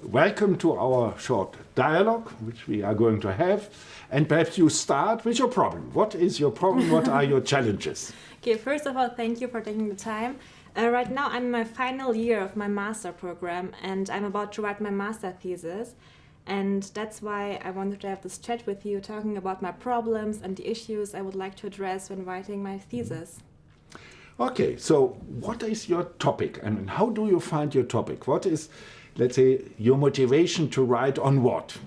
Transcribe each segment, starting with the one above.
Welcome to our short dialogue, which we are going to have. And perhaps you start with your problem. What is your problem? What are your challenges? Okay, first of all, thank you for taking the time. Right now, I'm in my final year of my master program, and I'm about to write my master thesis. And that's why I wanted to have this chat with you, talking about my problems and the issues I would like to address when writing my thesis. Okay, so what is your topic? I mean, how do you find your topic? What is, let's say, your motivation to write on what?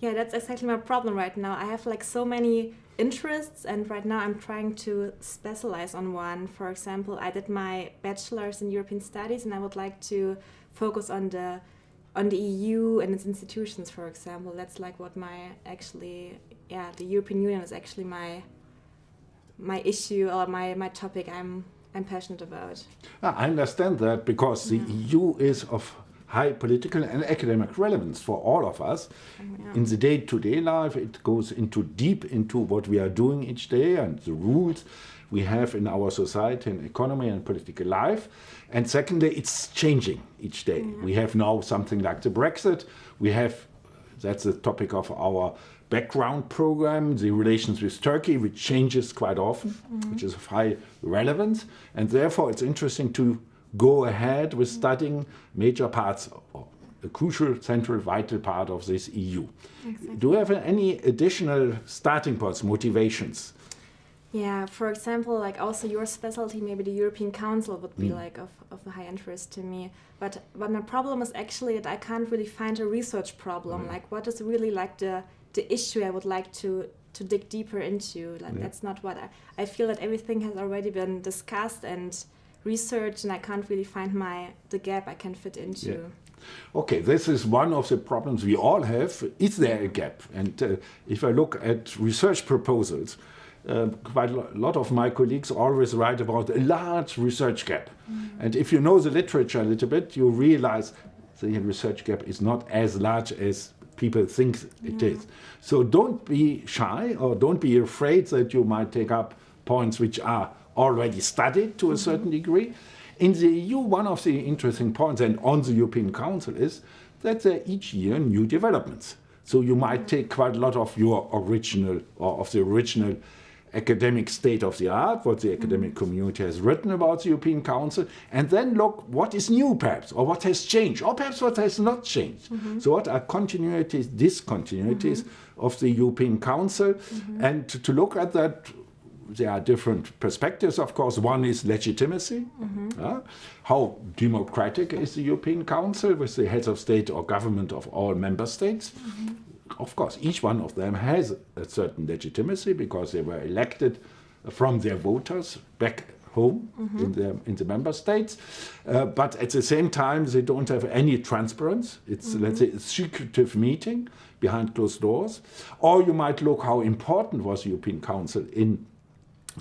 Yeah, that's exactly my problem right now. I have like so many interests, and right now I'm trying to specialize on one. For example, I did my bachelor's in European Studies, and I would like to focus on the EU and its institutions, for example. That's like what the European Union is actually my issue, or my topic I'm passionate about. I understand that, because the EU is of high political and academic relevance for all of us. In the day-to-day life, it goes deep into what we are doing each day and the rules we have in our society and economy and political life. And secondly, it's changing each day. We have now something like the Brexit. That's the topic of our background program, the relations with Turkey, which changes quite often, which is of high relevance. And therefore, it's interesting to go ahead with studying major parts, or a crucial, central, vital part of this EU. Exactly. Do you have any additional starting points, motivations? Yeah, for example, like also your specialty, maybe the European Council would be like of high interest to me. But my problem is actually that I can't really find a research problem. Like, what is really like the issue I would like to dig deeper into? Like, that's not what I feel that everything has already been discussed and researched, and I can't really find the gap I can fit into. Yeah. Okay, this is one of the problems we all have. Is there a gap? And if I look at research proposals, quite a lot of my colleagues always write about a large research gap. And if you know the literature a little bit, you realize the research gap is not as large as people think it is. So don't be shy, or don't be afraid that you might take up points which are already studied to a certain degree. In the EU, one of the interesting points, and on the European Council, is that there are each year new developments. So you might take quite a lot of your original, or of the original academic state of the art, what the academic community has written about the European Council, and then look what is new perhaps, or what has changed, or perhaps what has not changed. So what are continuities, discontinuities of the European Council, and to look at that, there are different perspectives, of course. One is legitimacy. How democratic is the European Council with the heads of state or government of all member states? Of course, each one of them has a certain legitimacy because they were elected from their voters back home in the member states. But at the same time, they don't have any transparency. It's, let's say, a secretive meeting behind closed doors. Or you might look how important was the European Council in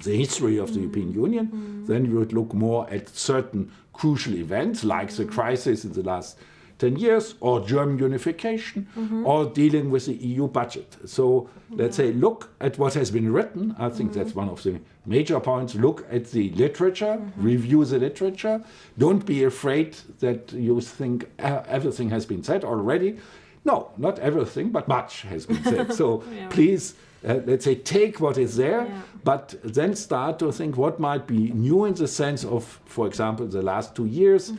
the history of the European Union. Then you would look more at certain crucial events, like the crisis in the last 10 years, or German unification, or dealing with the EU budget. So let's say, look at what has been written. I think that's one of the major points. Look at the literature, review the literature. Don't be afraid that you think everything has been said already. No, not everything, but much has been said. So please, let's say, take what is there, but then start to think what might be new in the sense of, for example, the last 2 years,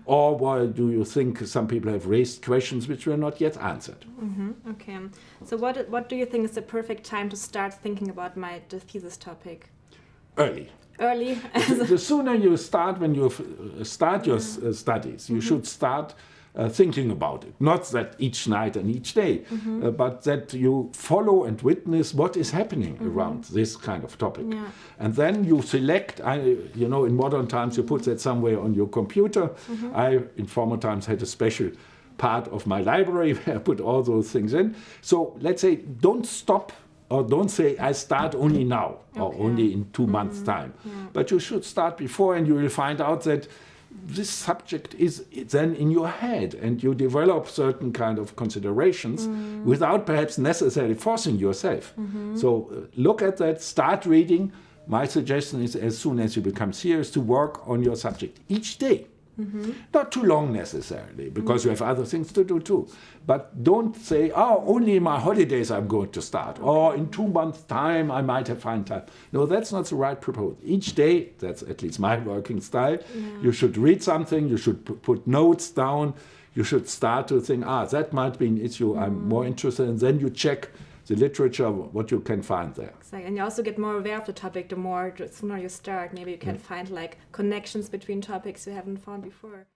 or why do you think some people have raised questions which were not yet answered? Okay, so what do you think is the perfect time to start thinking about the thesis topic? Early. Early? The sooner you start, when you start your studies, you should start thinking about it. Not that each night and each day, but that you follow and witness what is happening around this kind of topic. And then you select, in modern times you put that somewhere on your computer. I, in former times, had a special part of my library where I put all those things in. So let's say, don't stop, or don't say, I start only now, or only in 2 months' time. But you should start before, and you will find out that this subject is then in your head, and you develop certain kind of considerations without perhaps necessarily forcing yourself. So look at that, start reading. My suggestion is, as soon as you become serious, to work on your subject each day. Not too long necessarily, because you have other things to do too. But don't say, oh, only in my holidays I'm going to start, or in 2 months' time I might have found time. No, that's not the right proposal. Each day, that's at least my working style, you should read something, you should put notes down, you should start to think, that might be an issue I'm more interested in. Then you check the literature, what you can find there. Exactly. And you also get more aware of the topic the sooner you start. Maybe you can find like connections between topics you haven't found before.